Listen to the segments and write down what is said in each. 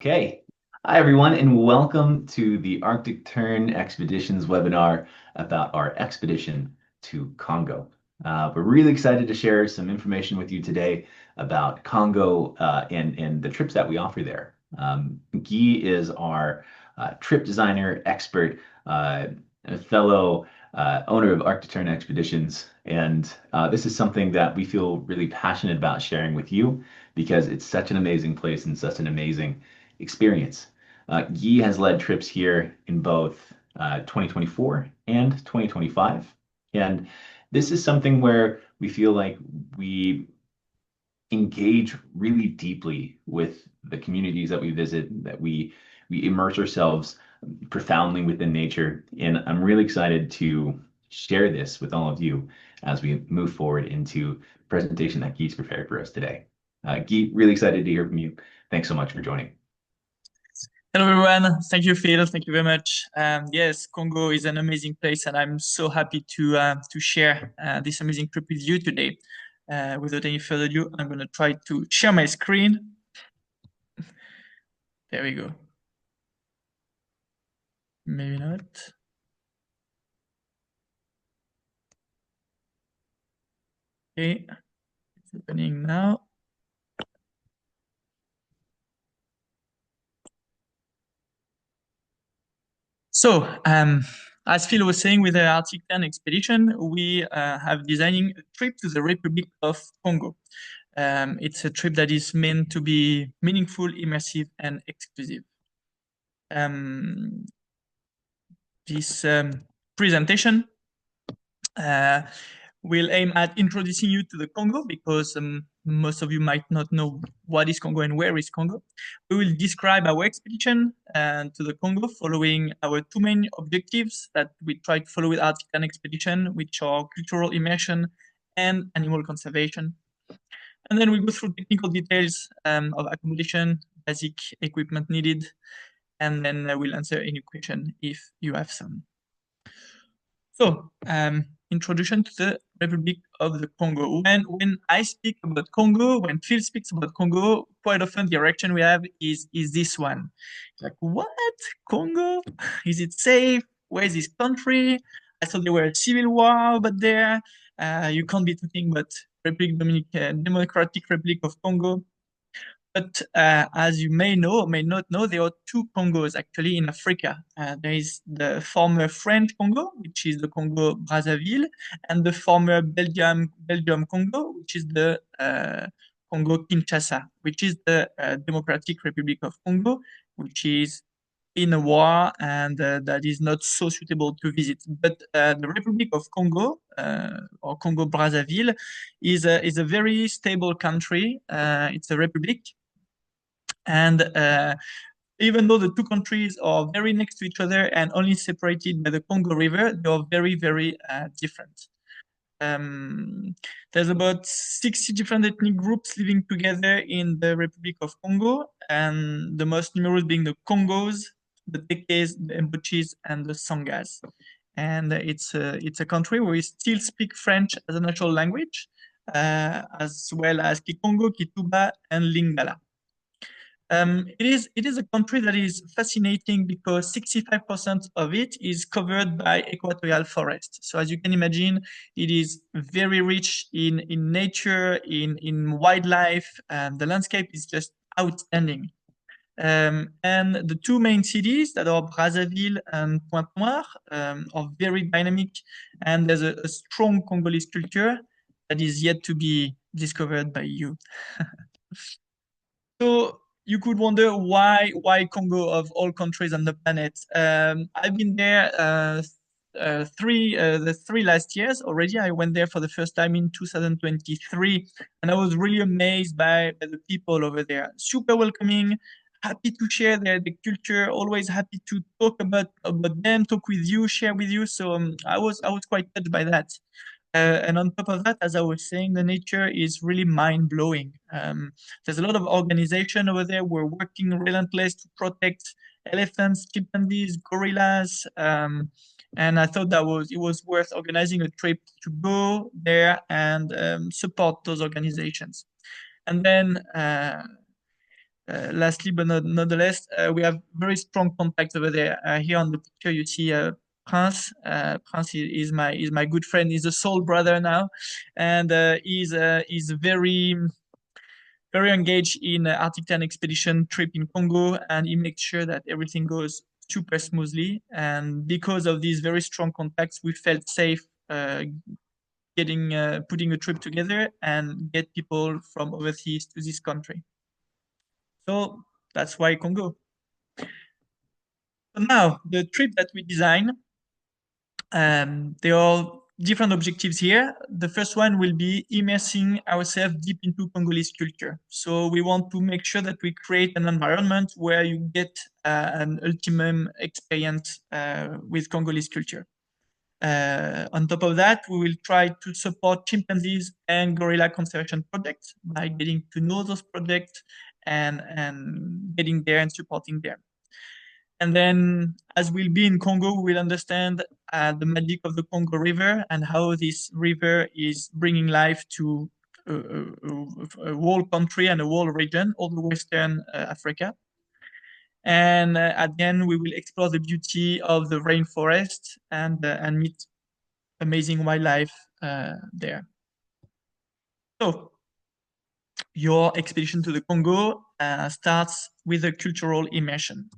Okay. Hi, everyone, and welcome to the Arctic Tern Expeditions webinar about our expedition to Congo. We're really excited to share some information with you today about Congo and the trips that we offer there. Guy is our trip designer, expert, a fellow owner of Arctic Tern Expeditions, and this is something that we feel really passionate about sharing with you because it's such an amazing place and such an amazing experience. Guy has led trips here in both 2024 and 2025. And this is something where we feel like we engage really deeply with the communities that we visit, that we immerse ourselves profoundly within nature. And I'm really excited to share this with all of you as we move forward into the presentation that Guy's prepared for us today. Guy, really excited to hear from you. Thanks so much for joining. Hello, everyone. Thank you, Phil. Thank you very much. Yes, Congo is an amazing place, and I'm so happy to share this amazing trip with you today. Without any further ado, I'm going to try to share my screen. There we go. Maybe not. Okay, it's opening now. So, as Phil was saying, with the Arctic 10 expedition, we have designing a trip to the Republic of Congo. It's a trip that is meant to be meaningful, immersive, and exclusive. This presentation will aim at introducing you to the Congo because most of you might not know what is Congo and where is Congo. We will describe our expedition to the Congo following our two main objectives that we try to follow with Arctic expedition, which are cultural immersion and animal conservation. And then we'll go through technical details of accommodation, basic equipment needed, and then we'll answer any question if you have some. So, introduction to the Republic of the Congo. When I speak about Congo, when Phil speaks about Congo, quite often the reaction we have is this one. Like, what? Congo? Is it safe? Where is this country? I thought there were a civil war over there. You can't be talking about Democratic Republic of Congo. But as you may know or may not know, there are two Congos actually in Africa. There is the former French Congo, which is the Congo Brazzaville, and the former Belgium Congo, which is the Congo Kinshasa, which is the Democratic Republic of Congo, which is in a war and that is not so suitable to visit. But the Republic of Congo or Congo Brazzaville is a very stable country. It's a republic. And even though the two countries are very next to each other and only separated by the Congo River, they are very, very different. There's about 60 different ethnic groups living together in the Republic of Congo, and the most numerous being the Congos, the Tekes, the Mbochis, and the Sangas. And it's a country where we still speak French as a national language, as well as Kikongo, Kituba, and Lingala. It is a country that is fascinating because 65% of it is covered by equatorial forest. So as you can imagine, it is very rich in nature, in wildlife, and the landscape is just outstanding. And the two main cities that are Brazzaville and Pointe-Noire are very dynamic, and there's a strong Congolese culture that is yet to be discovered by you. So you could wonder why Congo of all countries on the planet. I've been there the three last years already. I went there for the first time in 2023, and I was really amazed by the people over there. Super welcoming, happy to share the culture, always happy to talk about them, talk with you, share with you. So I was quite touched by that. And on top of that, as I was saying, the nature is really mind-blowing. There's a lot of organization over there. We're working relentless to protect elephants, chimpanzees, gorillas, and I thought it was worth organizing a trip to go there and support those organizations. And then lastly, but not the least, we have very strong contacts over there. Here on the picture, you see Prince. Prince is my good friend. He's a soul brother now, and he's very engaged in Arctic 10 expedition trip in Congo, and he makes sure that everything goes super smoothly. And because of these very strong contacts, we felt safe putting a trip together and get people from overseas to this country. So that's why Congo. So now the trip that we design, there are different objectives here. The first one will be immersing ourselves deep into Congolese culture. So we want to make sure that we create an environment where you get an ultimate experience with Congolese culture. On top of that, we will try to support chimpanzees and gorilla conservation projects by getting to know those projects and getting there and supporting them. And then, as we'll be in Congo, we will understand the magic of the Congo River and how this river is bringing life to a whole country and a whole region, all the Western Africa. And at the end, we will explore the beauty of the rainforest and meet amazing wildlife there. So, your expedition to the Congo starts with a cultural immersion.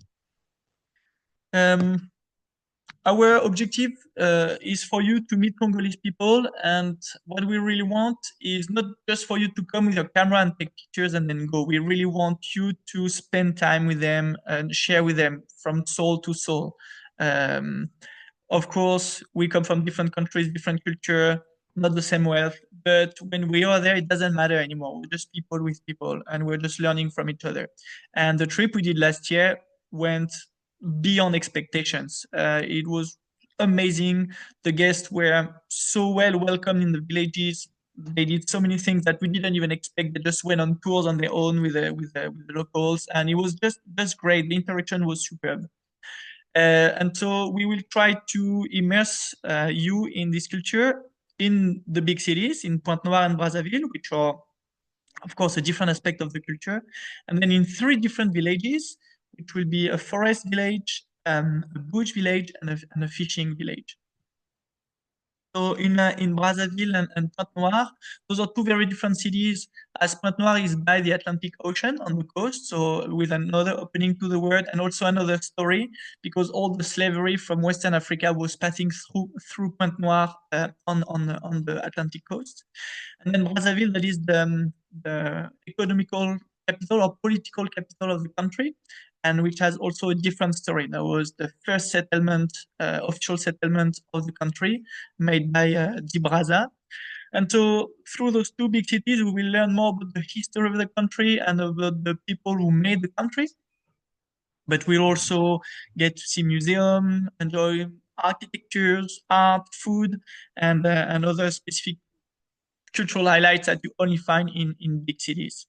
Our objective is for you to meet Congolese people, and what we really want is not just for you to come with your camera and take pictures and then go. We really want you to spend time with them and share with them from soul to soul. Of course, we come from different countries, different culture, not the same wealth, but when we are there, it doesn't matter anymore. We're just people with people, and we're just learning from each other. And the trip we did last year went beyond expectations. It was amazing. The guests were so well welcomed in the villages. They did so many things that we didn't even expect. They just went on tours on their own with the locals, and it was just great. The interaction was superb. And so we will try to immerse you in this culture in the big cities, in Pointe-Noire and Brazzaville, which are, of course, a different aspect of the culture. And then in 3 different villages, which will be a forest village, a bush village, and a fishing village. So in Brazzaville and Pointe-Noire, those are 2 very different cities, as Pointe-Noire is by the Atlantic Ocean on the coast, so with another opening to the world and also another story, because all the slavery from Western Africa was passing through Pointe-Noire on the Atlantic coast. And then Brazzaville, that is the economical capital or political capital of the country, and which has also a different story. That was the first settlement, official settlement of the country, made by Brazza. And so through those 2 big cities, we will learn more about the history of the country and about the people who made the country. But we'll also get to see museum, enjoy architectures, art, food, and other specific cultural highlights that you only find in big cities.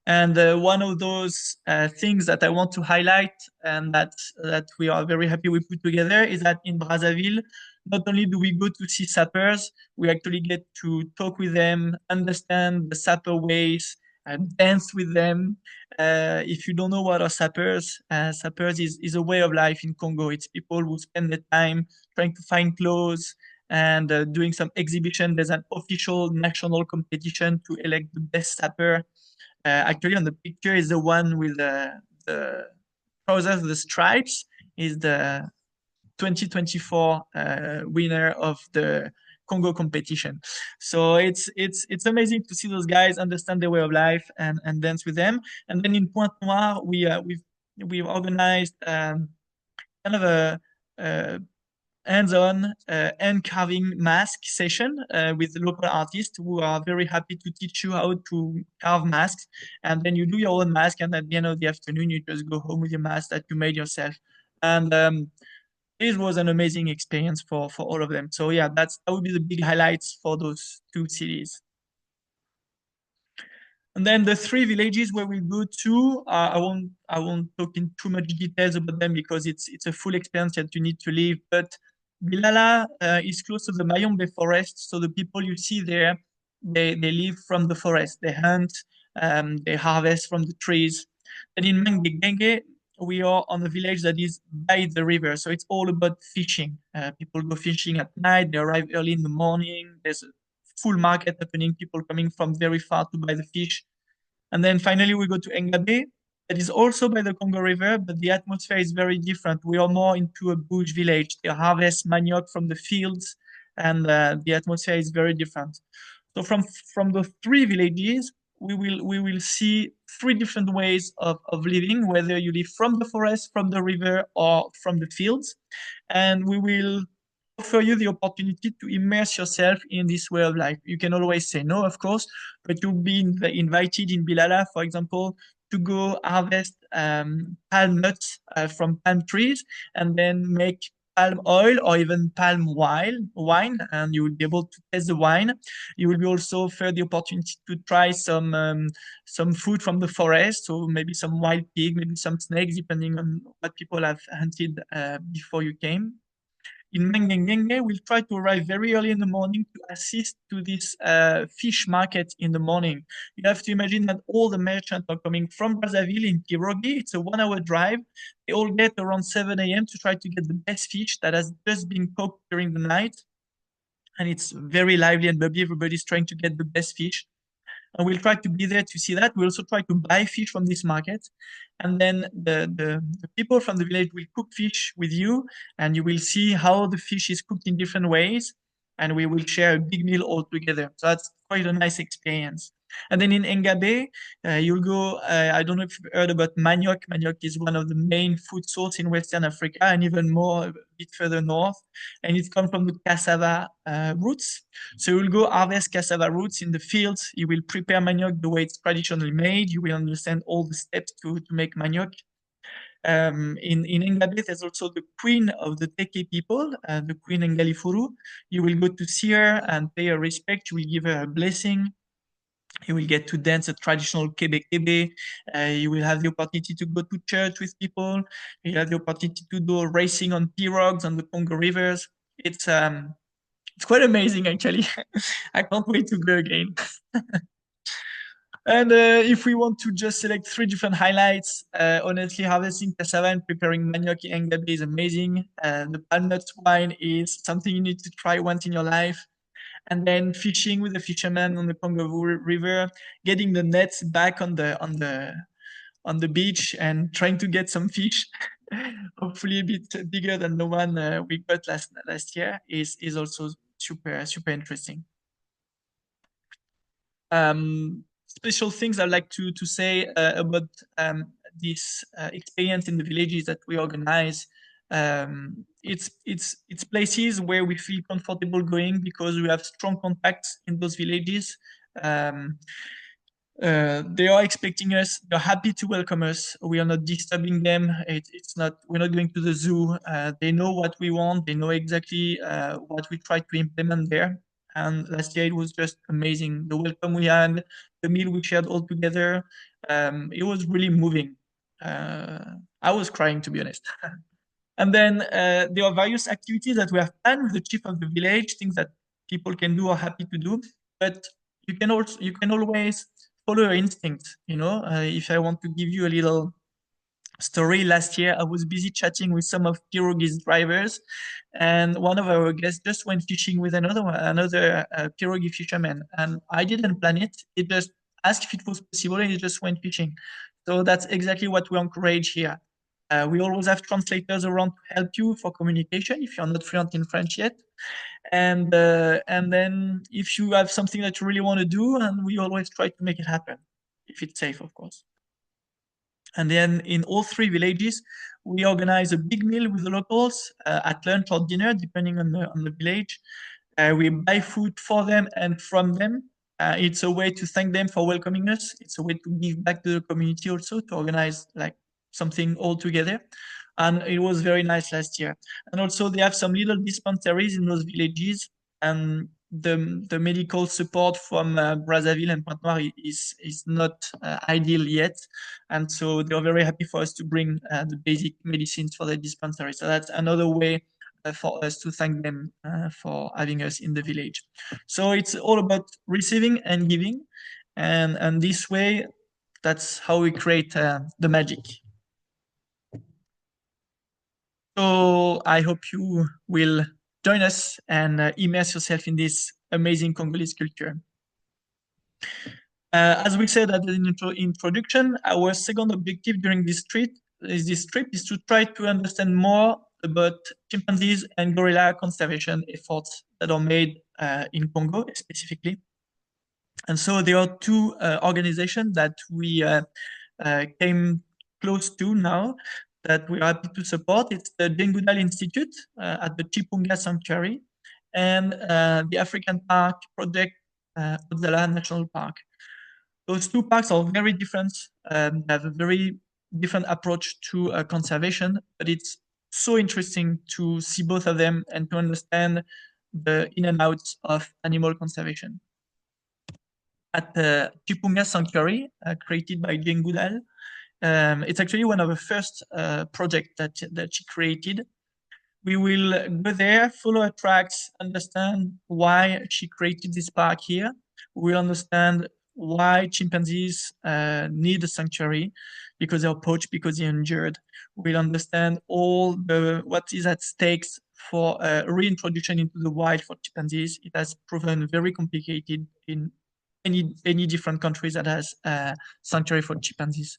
And one of those things that I want to highlight and that we are very happy we put together is that in Brazzaville, not only do we go to see sappers, we actually get to talk with them, understand the sapper ways, and dance with them. If you don't know what are sappers, sappers is a way of life in Congo. It's people who spend their time trying to find clothes and doing some exhibition. There's an official national competition to elect the best sapper. Actually, on the picture is the one with the trousers, the stripes, is the 2024 winner of the Congo competition. So it's amazing to see those guys understand their way of life and dance with them. And then in Pointe Noire, we've organized kind of a hands-on hand carving mask session with local artists who are very happy to teach you how to carve masks. And then you do your own mask, and at the end of the afternoon, you just go home with your mask that you made yourself. And this was an amazing experience for all of them. So yeah, that would be the big highlights for those 2 cities. And then the 3 villages where we go to, I won't talk in too much details about them because it's a full experience that you need to live. But Bilala is close to the Mayombe forest, so the people you see there, they live from the forest. They hunt, they harvest from the trees. And in Mangenge, we are on a village that is by the river. So it's all about fishing. People go fishing at night, they arrive early in the morning. There's a full market happening, people coming from very far to buy the fish. And then finally, we go to Engabe. That is also by the Congo River, but the atmosphere is very different. We are more into a bush village. They harvest manioc from the fields, and the atmosphere is very different. So from the three villages, we will see three different ways of living, whether you live from the forest, from the river, or from the fields. And we will offer you the opportunity to immerse yourself in this way of life. You can always say no, of course, but you'll be invited in Bilala, for example, to go harvest palm nuts from palm trees and then make palm oil or even palm wine, and you will be able to taste the wine. You will be also offered the opportunity to try some food from the forest, so maybe some wild pig, maybe some snakes, depending on what people have hunted before you came. In Mengengenge, we'll try to arrive very early in the morning to assist to this fish market in the morning. You have to imagine that all the merchants are coming from Brazzaville in Pirogi. It's a 1 hour drive. They all get around 7 a.m. to try to get the best fish that has just been cooked during the night. And it's very lively and bubbly. Everybody's trying to get the best fish, and we'll try to be there to see that. We also try to buy fish from this market, and then the people from the village will cook fish with you, and you will see how the fish is cooked in different ways, and we will share a big meal all together. So that's quite a nice experience. And then in Engabe, you'll go, I don't know if you've heard about manioc. Manioc is one of the main food source in Western Africa and even more a bit further north. And it comes from the cassava roots. So you'll go harvest cassava roots in the fields. You will prepare manioc the way it's traditionally made. You will understand all the steps to make manioc. In Engabe, there's also the queen of the Teke people, the queen Engalifuru. You will go to see her and pay her respect. You will give her a blessing. You will get to dance a traditional kebe kebe. You will have the opportunity to go to church with people. You have the opportunity to do racing on pirogues on the Congo rivers. It's quite amazing actually. I can't wait to go again. And if we want to just select three different highlights, honestly, harvesting cassava and preparing manioc in Ngabe is amazing. The palm nuts wine is something you need to try once in your life. And then fishing with the fishermen on the Congo River, getting the nets back on the beach and trying to get some fish, hopefully a bit bigger than the one we got last year, is also super interesting. Special things I'd like to say about this experience in the villages that we organize. It's places where we feel comfortable going because we have strong contacts in those villages. They are expecting us. They're happy to welcome us. We are not disturbing them. It's not. We're not going to the zoo. They know what we want. They know exactly what we try to implement there. And last year it was just amazing. The welcome we had, the meal we shared all together. It was really moving. I was crying, to be honest. And then there are various activities that we have planned with the chief of the village, things that people can do or happy to do. But you can always follow your instinct. If I want to give you a little story, last year I was busy chatting with some of Pirogue's drivers, and one of our guests just went fishing with another Pirogue fisherman, and I didn't plan it. It just asked if it was possible, and he just went fishing. So that's exactly what we encourage here. We always have translators around to help you for communication if you're not fluent in French yet. And then if you have something that you really want to do, and we always try to make it happen, if it's safe, of course. And then in all three villages, we organize a big meal with the locals at lunch or dinner, depending on the village. We buy food for them and from them. It's a way to thank them for welcoming us. It's a way to give back to the community also, to organize like something all together. And it was very nice last year. And also they have some little dispensaries in those villages, and the medical support from Brazzaville and Pointe-Noire is not ideal yet. And so they are very happy for us to bring the basic medicines for the dispensary. So that's another way for us to thank them for having us in the village. So it's all about receiving and giving. And this way, That's how we create the magic. So I hope you will join us and immerse yourself in this amazing Congolese culture. As we said at the introduction, our second objective during this trip is to try to understand more about chimpanzees and gorilla conservation efforts that are made in Congo specifically. And so there are two organizations that we came close to now that we are happy to support. It's the Dengudal Institute at the Chipunga Sanctuary and the African Park Project, Odzala National Park. Those two parks are very different. They have a very different approach to conservation, but it's so interesting to see both of them and to understand the in and outs of animal conservation. At the Chipunga Sanctuary, created by Jane Goodall, it's actually one of the first projects that she created. We will go there, follow her tracks, understand why she created this park here. We'll understand why chimpanzees need a sanctuary, because they're poached, because they're injured. We'll understand all what is at stake for reintroduction into the wild for chimpanzees. It has proven very complicated in any different countries that has sanctuary for chimpanzees.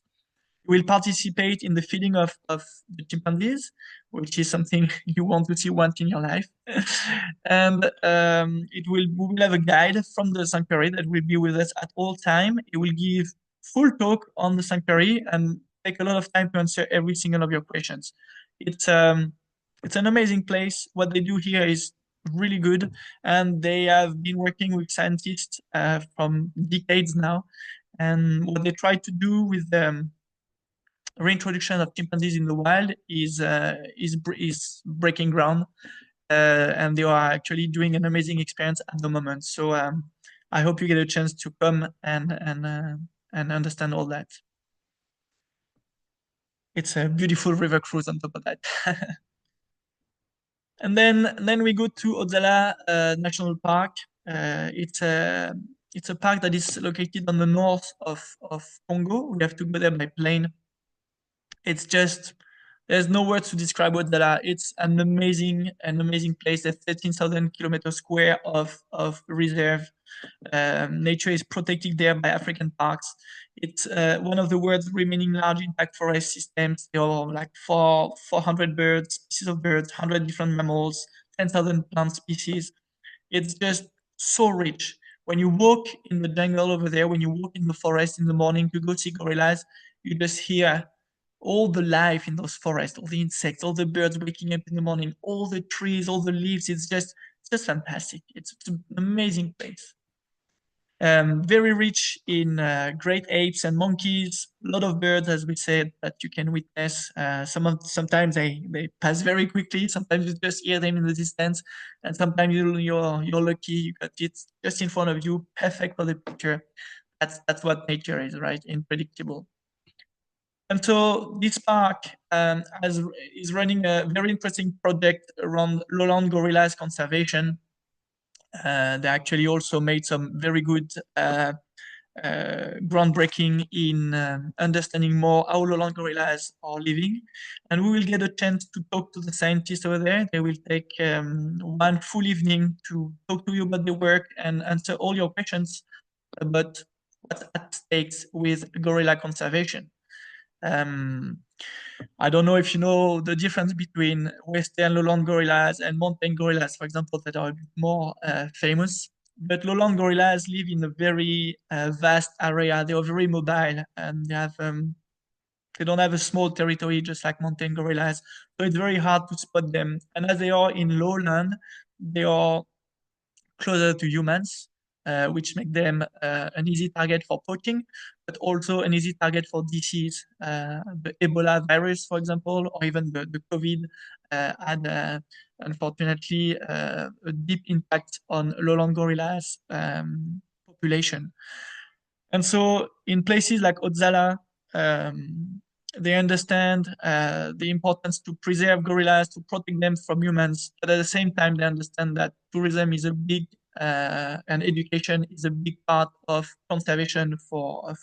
Will participate in the feeding of the chimpanzees, which is something you want to see once in your life. And we will have a guide from the sanctuary that will be with us at all time. It will give full talk on the sanctuary and take a lot of time to answer every single of your questions. It's an amazing place. What they do here is really good, and they have been working with scientists from decades now. And what they try to do with them reintroduction of chimpanzees in the wild is breaking ground, and they are actually doing an amazing experience at the moment. So I hope you get a chance to come and understand all that. It's a beautiful river cruise on top of that. And then we go to Odzala National Park. It's a park that is located on the north of Congo. We have to go there by plane. It's just there's no words to describe Odzala. It's an amazing place. There's 13,000 kilometers square of reserve. Nature is protected there by African parks. It's one of the world's remaining large impact forest systems. There are like 400 birds, species of birds, 100 different mammals, 10,000 plant species. It's just so rich. When you walk in the jungle over there, when you walk in the forest in the morning to go see gorillas, you just hear all the life in those forests, all the insects, all the birds waking up in the morning, all the trees, all the leaves. It's just fantastic. It's an amazing place. Very rich in great apes and monkeys. A lot of birds, as we said, that you can witness. Sometimes they pass very quickly. Sometimes you just hear them in the distance, and sometimes you're lucky you got it just in front of you, perfect for the picture. That's what nature is, right? Unpredictable. And so this park is running a very interesting project around lowland gorillas conservation. They actually also made some very good groundbreaking in understanding more how lowland gorillas are living. And we will get a chance to talk to the scientists over there. They will take one full evening to talk to you about their work and answer all your questions about what's at stake with gorilla conservation. I don't know if you know the difference between western lowland gorillas and mountain gorillas, for example, that are a bit more famous. But lowland gorillas live in a very vast area. They are very mobile, and they don't have a small territory just like mountain gorillas. So it's very hard to spot them. And as they are in lowland, they are closer to humans, which make them an easy target for poaching, but also an easy target for disease. The Ebola virus, for example, or even the COVID had, unfortunately, a deep impact on lowland gorillas population. And so in places like Odzala, they understand the importance to preserve gorillas, to protect them from humans. But at the same time, they understand that tourism is a big and education is a big part of conservation for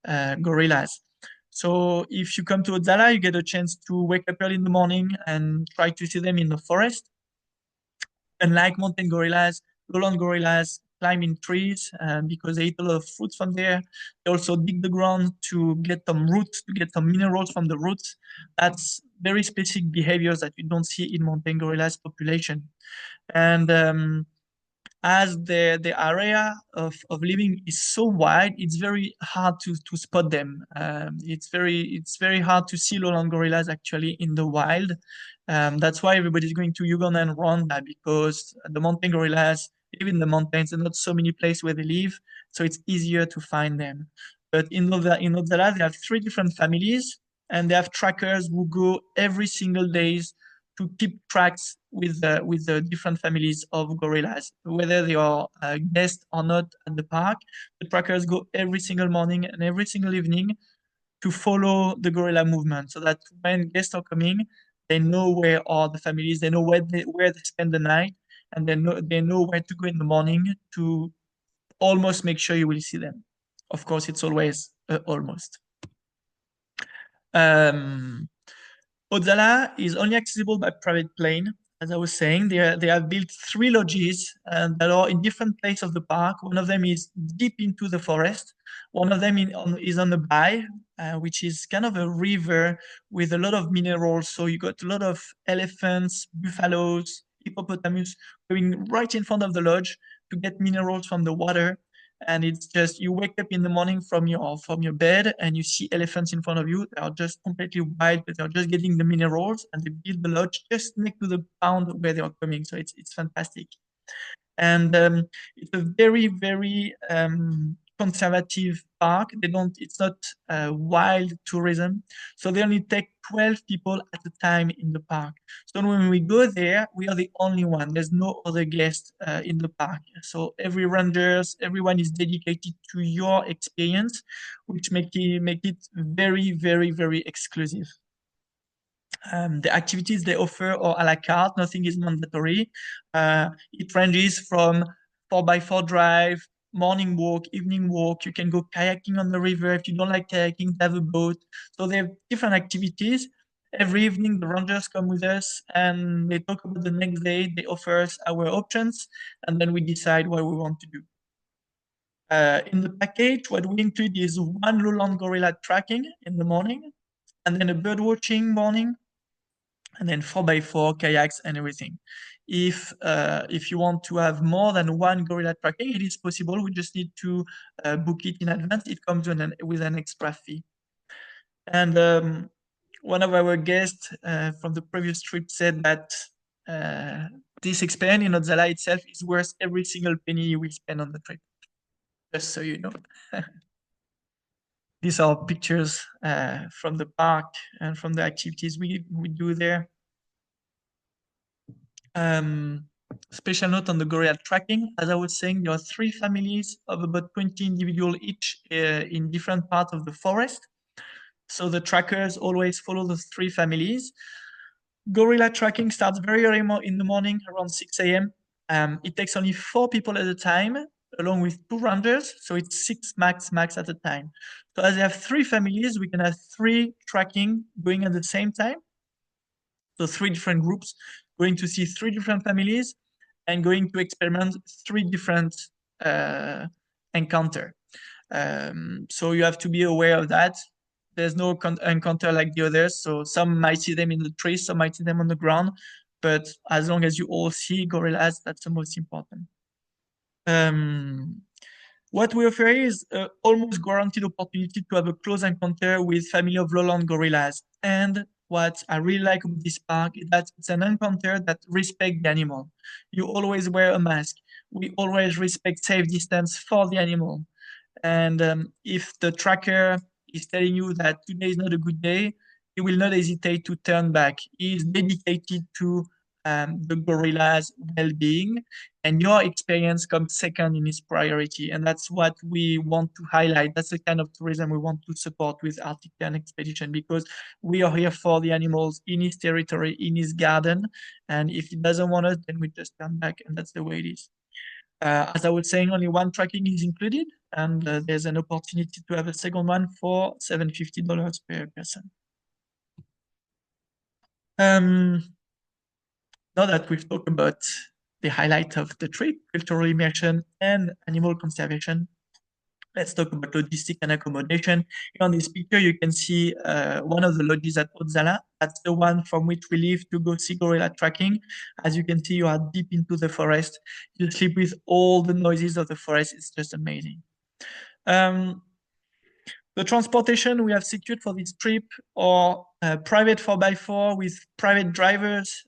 gorillas. So if you come to Odzala, you get a chance to wake up early in the morning and try to see them in the forest. Unlike mountain gorillas, lowland gorillas climb in trees because they eat a lot of fruits from there. They also dig the ground to get some roots, to get some minerals from the roots. That's very specific behaviors that you don't see in mountain gorillas population. And as the area of living is so wide, it's very hard to spot them. It's very hard to see lowland gorillas actually in the wild. That's why everybody's going to Uganda and Rwanda because the mountain gorillas live in the mountains and not so many places where they live, so it's easier to find them. But in Odzala, they have three different families, and they have trackers who go every single days to keep tracks with the different families of gorillas, whether they are guests or not at the park. The trackers go every single morning and every single evening to follow the gorilla movement, so that when guests are coming, they know where are the families, they know where they spend the night, and they know where to go in the morning to almost make sure you will see them. Of course, it's always almost. Um, Odzala is only accessible by private plane. As I was saying, they have built three lodges that are in different places of the park. One of them is deep into the forest. One of them is on the bay, which is kind of a river with a lot of minerals. So you got a lot of elephants, buffaloes, hippopotamus going right in front of the lodge to get minerals from the water. And it's just you wake up in the morning from your bed and you see elephants in front of you. They are just completely wild, but they're just getting the minerals, and they build the lodge just next to the pond where they are coming. So it's fantastic. And it's a very very conservative park. It's not wild tourism, so they only take 12 people at a time in the park. So when we go there, we are the only one. There's no other guest in the park. So everyone is dedicated to your experience, which make it very very very exclusive. The activities they offer are a la carte, nothing is mandatory. It ranges from 4x4 drive, morning walk, evening walk. You can go kayaking on the river. If you don't like kayaking, they have a boat. So they have different activities. Every evening, the rangers come with us and they talk about the next day. They offer us our options, and then we decide what we want to do. In the package, what we include is one lowland gorilla tracking in the morning, and then a bird watching morning, and then 4x4 kayaks and everything. If you want to have more than one gorilla tracking, it is possible. We just need to book it in advance. It comes with an extra fee. And one of our guests from the previous trip said that uh, this experience in Odzala itself is worth every single penny we spend on the trip. Just so you know. These are pictures from the park and from the activities we do there. Special note on the gorilla tracking. As I was saying, there are three families of about 20 individuals each in different parts of the forest. So the trackers always follow those three families. Gorilla tracking starts very early in the morning, around 6 a.m. It takes only 4 people at a time, along with 2 rangers. So it's 6 max at a time. So as I have 3 families, we can have 3 tracking going at the same time. So 3 different groups going to see 3 different families and going to experiment 3 different encounter. So you have to be aware of that. There's no encounter like the others. So some might see them in the trees, some might see them on the ground. But as long as you all see gorillas, that's the most important. What we offer is almost guaranteed opportunity to have a close encounter with family of lowland gorillas. And what I really like about this park is that it's an encounter that respects the animal. You always wear a mask. We always respect safe distance for the animal. And if the tracker is telling you that today is not a good day, he will not hesitate to turn back. He is dedicated to the gorilla's well-being, and your experience comes second in his priority. And that's what we want to highlight. That's the kind of tourism we want to support with Arctic Turn Expedition, because we are here for the animals in his territory, in his garden. And if he doesn't want us, then we just turn back, and that's the way it is. As I was saying, only one tracking is included. and there's an opportunity to have a second one for $750 per person. Now that we've talked about the highlight of the trip, cultural immersion and animal conservation, let's talk about logistics and accommodation. Here on this picture, you can see one of the lodges at Odzala. That's the one from which we leave to go see gorilla tracking. As you can see, you are deep into the forest. You sleep with all the noises of the forest. It's just amazing. The transportation we have secured for this trip are private 4x4 with private drivers.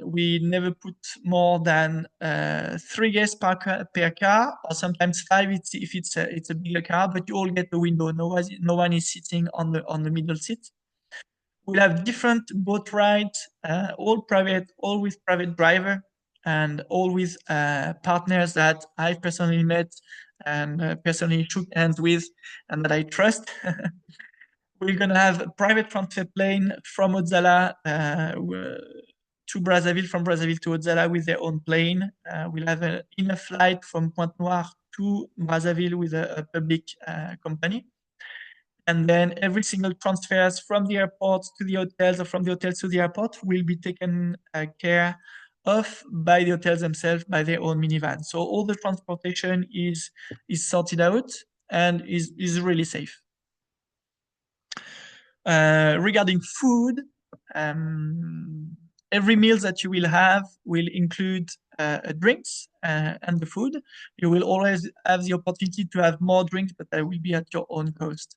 We never put more than 3 guests per car, or sometimes 5 if it's a bigger car, but you all get the window. No one is sitting on the middle seat. We'll have different boat rides, all private, all with private driver, and all with partners that I've personally met and personally shook hands with and that I trust. We're gonna have a private transfer plane from Odzala to Brazzaville, from Brazzaville to Odzala with their own plane. We'll have an inner flight from Pointe Noire to Brazzaville with a public company. And then every single transfers from the airport to the hotels or from the hotels to the airport will be taken care of by the hotels themselves, by their own minivan. So all the transportation is sorted out and is really safe. Regarding food, every meal that you will have will include drinks and the food. You will always have the opportunity to have more drinks, but that will be at your own cost.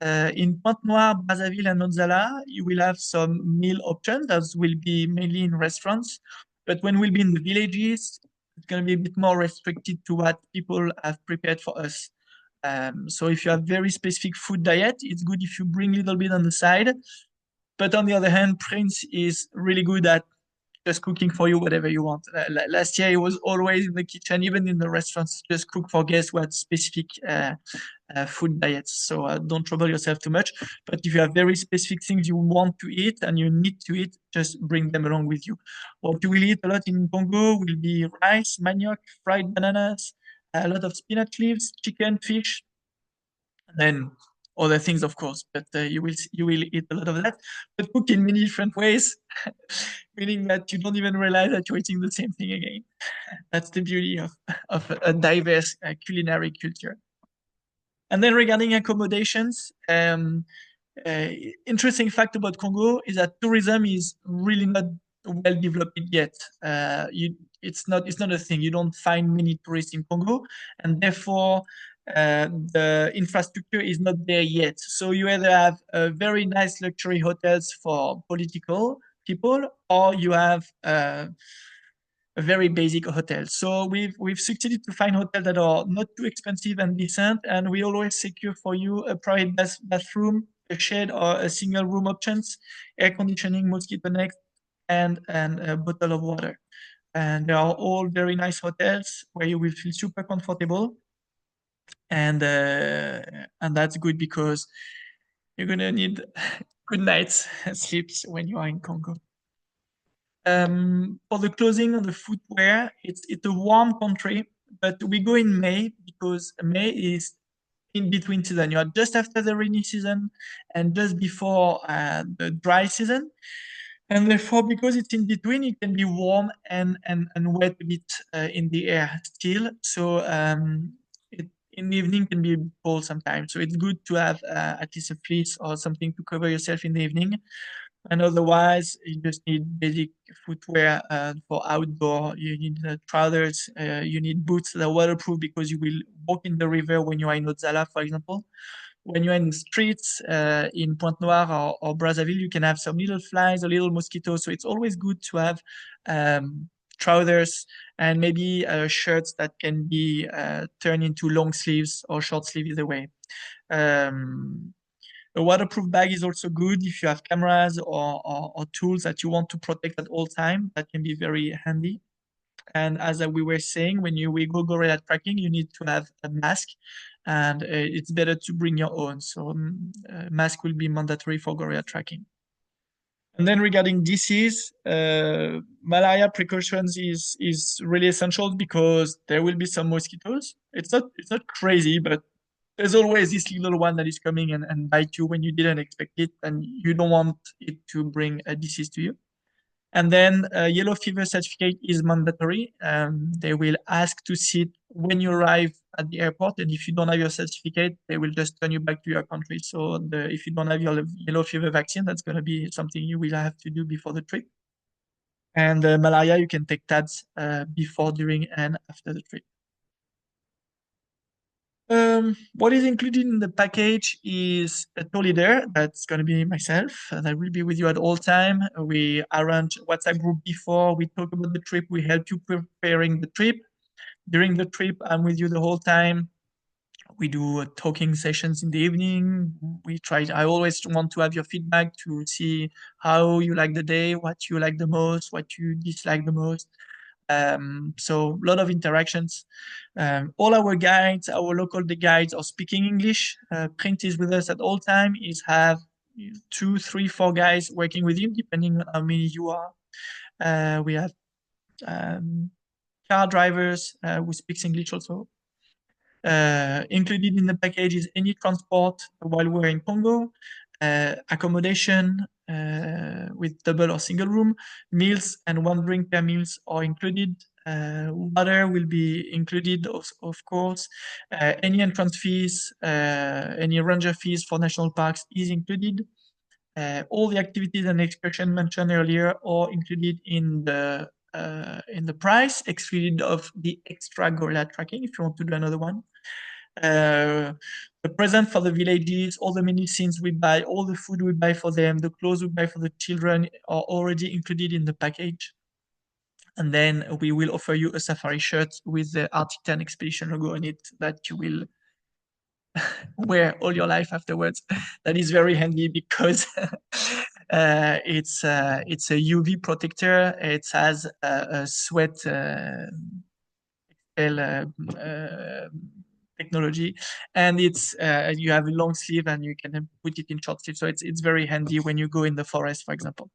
In Pointe Noire, Brazzaville, and Odzala, you will have some meal options that will be mainly in restaurants. But when we'll be in the villages, it's going to be a bit more restricted to what people have prepared for us. So if you have very specific food diet, it's good if you bring a little bit on the side. But on the other hand, Prince is really good at just cooking for you whatever you want. Last year, he was always in the kitchen, even in the restaurants, just cook for guests who had specific food diets. So don't trouble yourself too much. But if you have very specific things you want to eat and you need to eat, just bring them along with you. What you will eat a lot in Congo will be rice, manioc, fried bananas, a lot of spinach leaves, chicken, fish, and then other things, of course. But you will eat a lot of that, but cooked in many different ways, meaning that you don't even realize that you're eating the same thing again. That's the beauty of a diverse culinary culture. And then regarding accommodations, interesting fact about Congo is that tourism is really not well developed yet. It's not a thing. You don't find many tourists in Congo, and therefore the infrastructure is not there yet. So you either have very nice luxury hotels for political people, or you have a very basic hotel. So we've succeeded to find hotels that are not too expensive and decent, and we always secure for you a private bathroom, a shed or a single room options, air conditioning, mosquito net, and a bottle of water. And they are all very nice hotels where you will feel super comfortable, and that's good because you're gonna need good nights sleeps when you are in Congo. For the clothing and the footwear, it's a warm country, but we go in May because May is in between season. You are just after the rainy season and just before the dry season. And therefore, because it's in between, it can be warm and wet a bit in the air still. So in the evening can be a bit cold sometimes. So it's good to have at least a fleece or something to cover yourself in the evening. And otherwise, you just need basic footwear for outdoor. You need trousers, you need boots that are waterproof because you will walk in the river when you are in Odzala, for example. When you're in the streets in Pointe Noire or Brazzaville, you can have some little flies or little mosquitoes. So it's always good to have trousers and maybe shirts that can be turned into long sleeves or short sleeve either way. A waterproof bag is also good if you have cameras or tools that you want to protect at all time. That can be very handy. And as we were saying, when we go gorilla tracking, you need to have a mask, and it's better to bring your own. So mask will be mandatory for gorilla tracking. And then regarding disease, malaria precautions is really essential because there will be some mosquitoes. It's not crazy, but there's always this little one that is coming and bite you when you didn't expect it, and you don't want it to bring a disease to you. And then yellow fever certificate is mandatory. They will ask to see it when you arrive at the airport, and if you don't have your certificate, they will just turn you back to your country. So if you don't have your yellow fever vaccine, that's going to be something you will have to do before the trip. And malaria, you can take tabs before, during, and after the trip. What is included in the package is a tour leader. That's going to be myself. That will be with you at all time. We arrange WhatsApp group before. We talk about the trip. We help you preparing the trip. During the trip, I'm with you the whole time. We do talking sessions in the evening. I always want to have your feedback to see how you like the day, what you like the most, what you dislike the most. So a lot of interactions. All our guides, our local guides are speaking English. Print is with us at all time. Is have 2, 3, 4 guys working with him, depending on how many you are. We have car drivers who speaks English also. Included in the package is any transport while we're in Congo, accommodation with double or single room, meals and one drink per meals are included. Water will be included, of course. Any entrance fees, any ranger fees for national parks is included. All the activities and excursion mentioned earlier are included in the price, excluded of the extra gorilla tracking if you want to do another one. The present for the villages, all the medicines we buy, all the food we buy for them, the clothes we buy for the children are already included in the package. And then we will offer you a safari shirt with the Arctic 10 expedition logo on it that you will wear all your life afterwards. That is very handy because it's a UV protector. It has a sweat technology, and you have a long sleeve and you can put it in short sleeve. So it's very handy when you go in the forest, for example.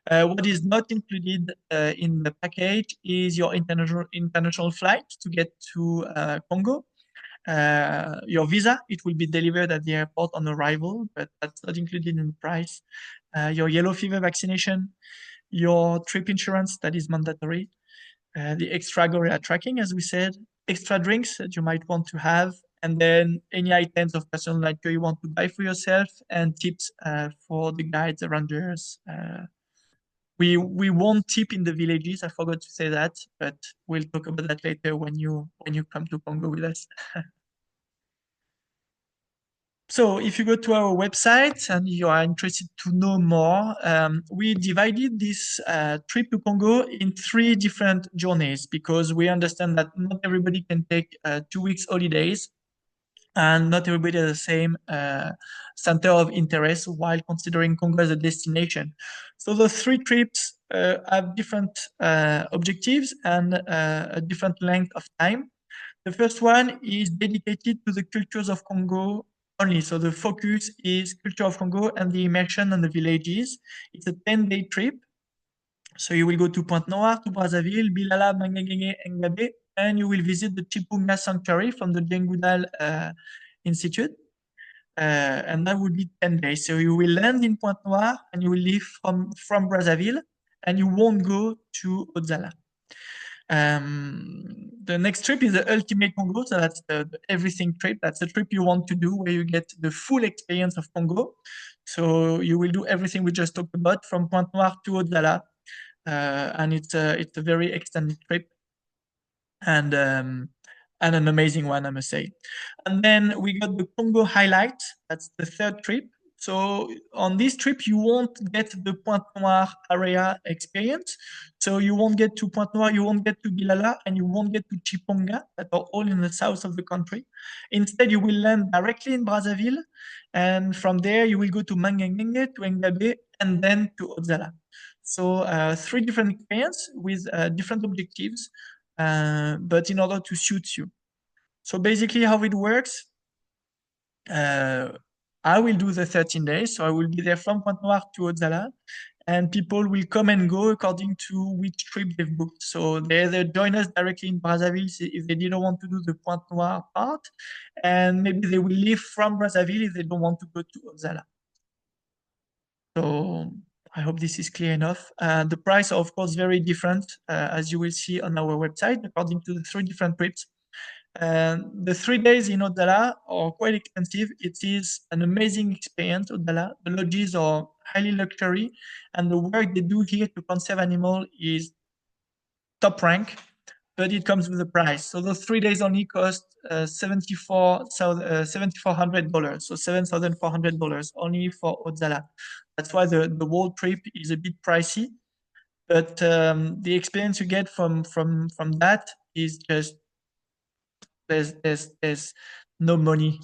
What is not included in the package is your international flight to get to Congo. Your visa, it will be delivered at the airport on arrival, but that's not included in the price. Your yellow fever vaccination, your trip insurance, that is mandatory. The extra gorilla tracking, as we said, extra drinks that you might want to have, and then any items of personal nature you want to buy for yourself, and tips for the guides, the rangers. We won't tip in the villages. I forgot to say that, but we'll talk about that later when you come to Congo with us. So if you go to our website and you are interested to know more, we divided this trip to Congo in 3 different journeys because we understand that not everybody can take 2 weeks holidays and not everybody has the same center of interest while considering Congo as a destination. So the 3 trips have different objectives and a different length of time. The first one is dedicated to the cultures of Congo only. So the focus is culture of Congo and the immersion on the villages. It's a 10-day trip. So you will go to Pointe Noire, to Brazzaville, Bilala, Mangengenge, Ngabe, and you will visit the Chipunga Sanctuary from the Djengudal Institute. And that would be 10 days. So you will land in Pointe Noire and you will leave from Brazzaville and you won't go to Odzala. The next trip is the ultimate Congo. So that's the everything trip. That's the trip you want to do where you get the full experience of Congo. So you will do everything we just talked about from Pointe Noire to Odzala. And it's a very extended trip and an amazing one, I must say. And then we got the Congo highlight. That's the 3rd trip. So on this trip, you won't get the Pointe Noire area experience. So you won't get to Pointe Noire, you won't get to Bilala, and you won't get to Chiponga, that are all in the south of the country. Instead, you will land directly in Brazzaville. And from there, you will go to Mangengenge, to Ngabe, and then to Odzala. So 3 different experiences with different objectives, but in order to suit you. So basically how it works, I will do the 13 days. So I will be there from Pointe Noire to Odzala. and people will come and go according to which trip they've booked. So they either join us directly in Brazzaville if they didn't want to do the Pointe Noire part, and maybe they will leave from Brazzaville if they don't want to go to Ozala. So I hope this is clear enough. The price are, of course, very different, as you will see on our website, according to the three different trips. The 3 days in Odala are quite expensive. It is an amazing experience, Odala. The lodges are highly luxury, and the work they do here to conserve animal is top rank, but it comes with a price. So those 3 days only cost $7,400, so $7,400 only for Odzala. That's why the whole trip is a bit pricey, but the experience you get from that is just there's no money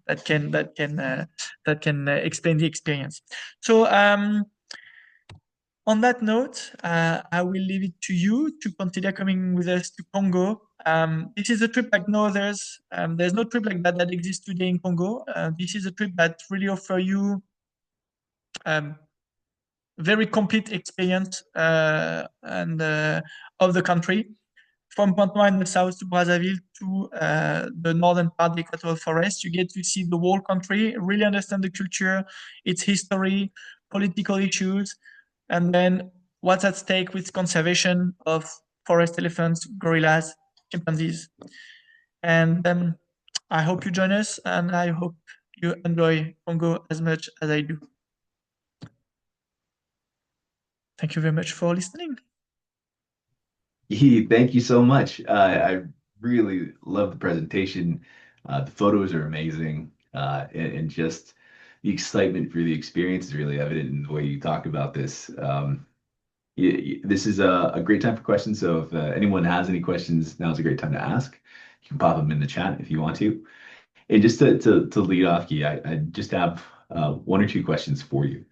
that can explain the experience. So on that note, I will leave it to you to consider coming with us to Congo. This is a trip like no others. There's no trip like that that exists today in Congo. This is a trip that really offer you um, very complete experience and of the country. From Pointe-Noire in the south to Brazzaville to the northern part, the Equatorial Forest, you get to see the whole country, really understand the culture, its history, political issues, and then what's at stake with conservation of forest elephants, gorillas, chimpanzees. And I hope you join us, and I hope you enjoy Congo as much as I do. Thank you very much for listening. Thank you so much. I really love the presentation. The photos are amazing, and just the excitement for the experience is really evident in the way you talk about this. This is a great time for questions. So if anyone has any questions, now's a great time to ask. You can pop them in the chat if you want to. And just to lead off, Guy, I just have one or two questions for you.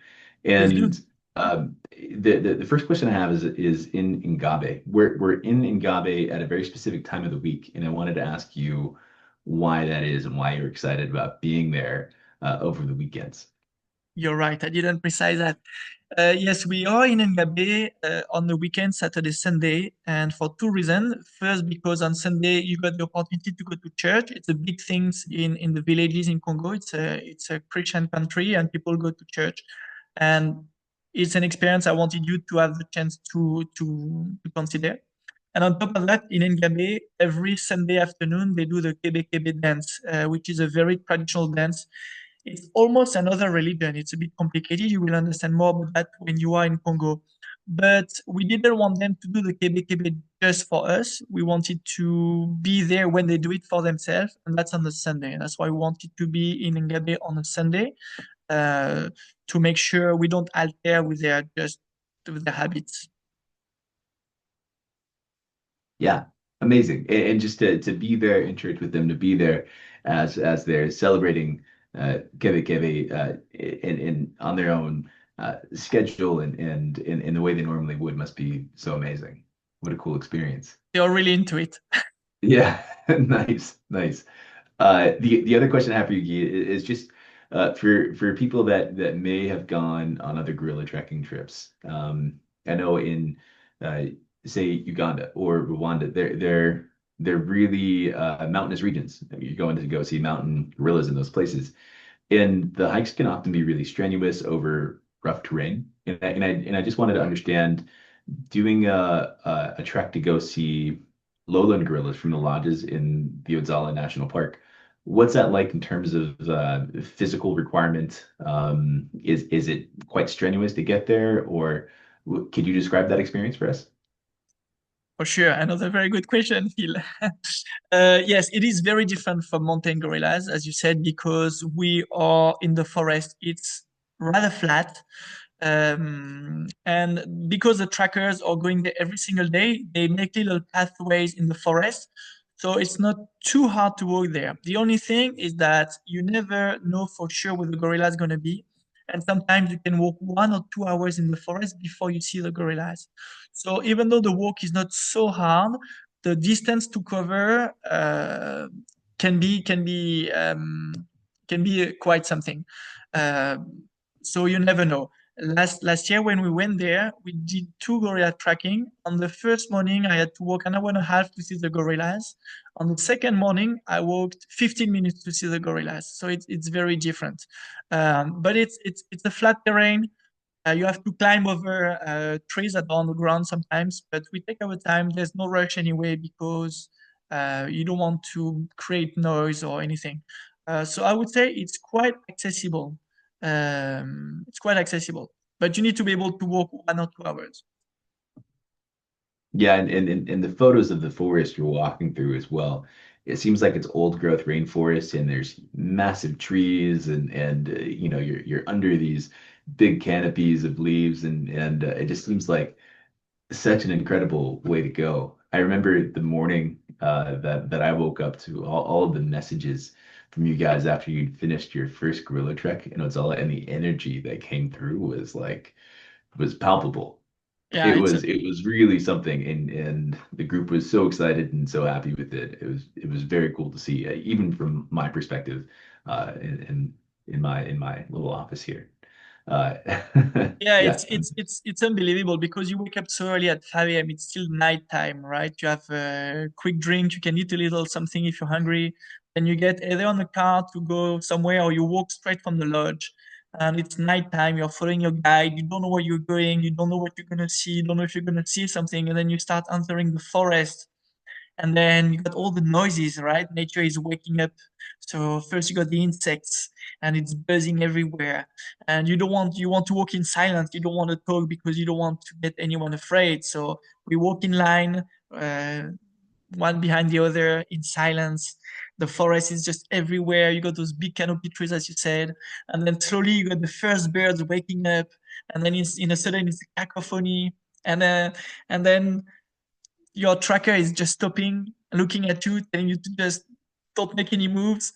Please do. And the first question I have is in Ngabe. We're in Ngabe at a very specific time of the week, and I wanted to ask you why that is and why you're excited about being there over the weekends. You're right. I didn't precise that. Yes, we are in Ngabe on the weekend, Saturday, Sunday, and for two reasons. First, because on Sunday you got the opportunity to go to church. It's a big thing in the villages in Congo. It's a Christian country, and people go to church, and it's an experience I wanted you to have the chance to consider. And on top of that, in Ngabe, every Sunday afternoon they do the Kebe Kebe dance, which is a very traditional dance. It's almost another religion. It's a bit complicated. You will understand more about that when you are in Congo. But we didn't want them to do the Kebe Kebe just for us. We wanted to be there when they do it for themselves, and that's on the Sunday. And that's why we wanted to be in Ngabe on a Sunday uh, to make sure we don't alter with their habits. Yeah, amazing. And just to be there in church with them, to be there as they're celebrating Keve Keve in on their own schedule and in the way they normally would must be so amazing. What a cool experience. They're really into it. Yeah, nice, nice. The other question I have for you, Guy, is just for people that may have gone on other gorilla trekking trips. I know in uh, say Uganda or Rwanda, they're really mountainous regions. You're going to go see mountain gorillas in those places, and the hikes can often be really strenuous over rough terrain. And I just wanted to understand doing a trek to go see lowland gorillas from the lodges in the Odzala National Park. What's that like in terms of physical requirement? Is it quite strenuous to get there, or could you describe that experience for us? For sure, another very good question, Phil. Yes, it is very different from mountain gorillas, as you said, because we are in the forest. It's rather flat. And because the trackers are going there every single day, they make little pathways in the forest. So it's not too hard to walk there. The only thing is that you never know for sure where the gorilla is going to be. And sometimes you can walk 1 or 2 hours in the forest before you see the gorillas. So even though the walk is not so hard, the distance to cover can be can be um, can be quite something. Uh, so you never know. Last year when we went there, we did two gorilla tracking. On the first morning, I had to walk an hour and a half to see the gorillas. On the second morning, I walked 15 minutes to see the gorillas. So it's very different. But it's a flat terrain. You have to climb over trees that are on the ground sometimes, but we take our time. There's no rush anyway because you don't want to create noise or anything. So I would say it's quite accessible. It's quite accessible, but you need to be able to walk 1 or 2 hours. Yeah, and the photos of the forest you're walking through as well. It seems like it's old growth rainforest and there's massive trees and you know you're under these big canopies of leaves and it just seems like such an incredible way to go. I remember the morning that I woke up to all of the messages from you guys after you'd finished your first gorilla trek, and it was all and the energy that came through was like was palpable. Yeah, It was really something, and the group was so excited and so happy with it. It was very cool to see, even from my perspective, in my little office here. Uh, yeah, yeah, it's unbelievable because you wake up so early at 5 a.m. It's still nighttime, right? You have a quick drink, you can eat a little something if you're hungry, then you get either on a car to go somewhere or you walk straight from the lodge. And it's nighttime, you're following your guide, you don't know where you're going, you don't know what you're gonna see, you don't know if you're gonna see something, and then you start entering the forest and then you got all the noises, right? Nature is waking up. So first you got the insects and it's buzzing everywhere. And you want to walk in silence. You don't want to talk because you don't want to get anyone afraid. So we walk in line, uh, one behind the other in silence. The forest is just everywhere. You got those big canopy trees, as you said. And then slowly you got the first birds waking up. And then in a sudden it's a cacophony. And then your tracker is just stopping, looking at you, telling you to just don't make any moves.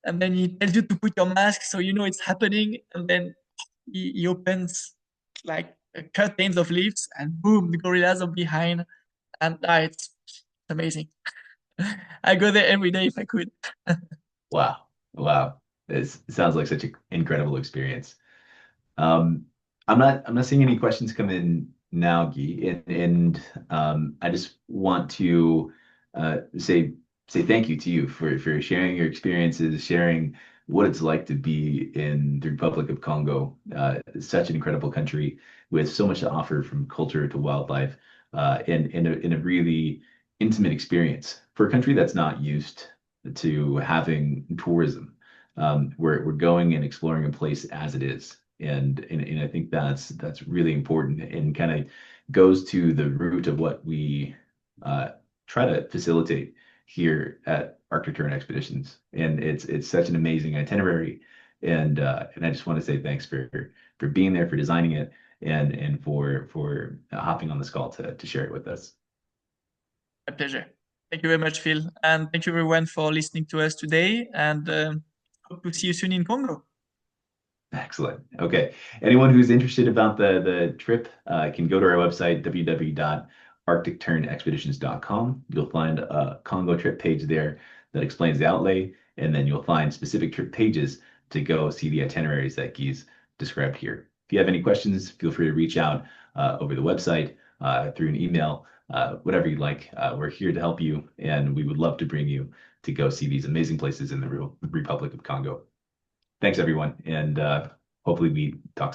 And then he tells you to put your mask so you know it's happening. And then he opens like curtains of leaves and boom, the gorillas are behind. And it's amazing. I go there every day if I could. wow, wow. This sounds like such an incredible experience. Um, I'm not seeing any questions come in now, Guy, and I just want to say thank you to you for sharing your experiences, sharing what it's like to be in the Republic of Congo, such an incredible country with so much to offer from culture to wildlife, in a really intimate experience for a country that's not used to having tourism. We're going and exploring a place as it is and I think that's really important and kind of goes to the root of what we uh, try to facilitate here at Arctic Terrain Expeditions. And it's such an amazing itinerary, and I just want to say thanks for being there, for designing it, and for hopping on this call to share it with us. My pleasure. Thank you very much, Phil. And thank you everyone for listening to us today. And hope to see you soon in Congo. Excellent. Okay. Anyone who's interested about the trip can go to our website, www.arcticturnexpeditions.com. You'll find a Congo trip page there that explains the outlay, and then you'll find specific trip pages to go see the itineraries that Guy's described here. If you have any questions, feel free to reach out over the website, through an email, whatever you'd like. We're here to help you, and we would love to bring you to go see these amazing places in the Republic of Congo. Thanks, everyone, and hopefully we talk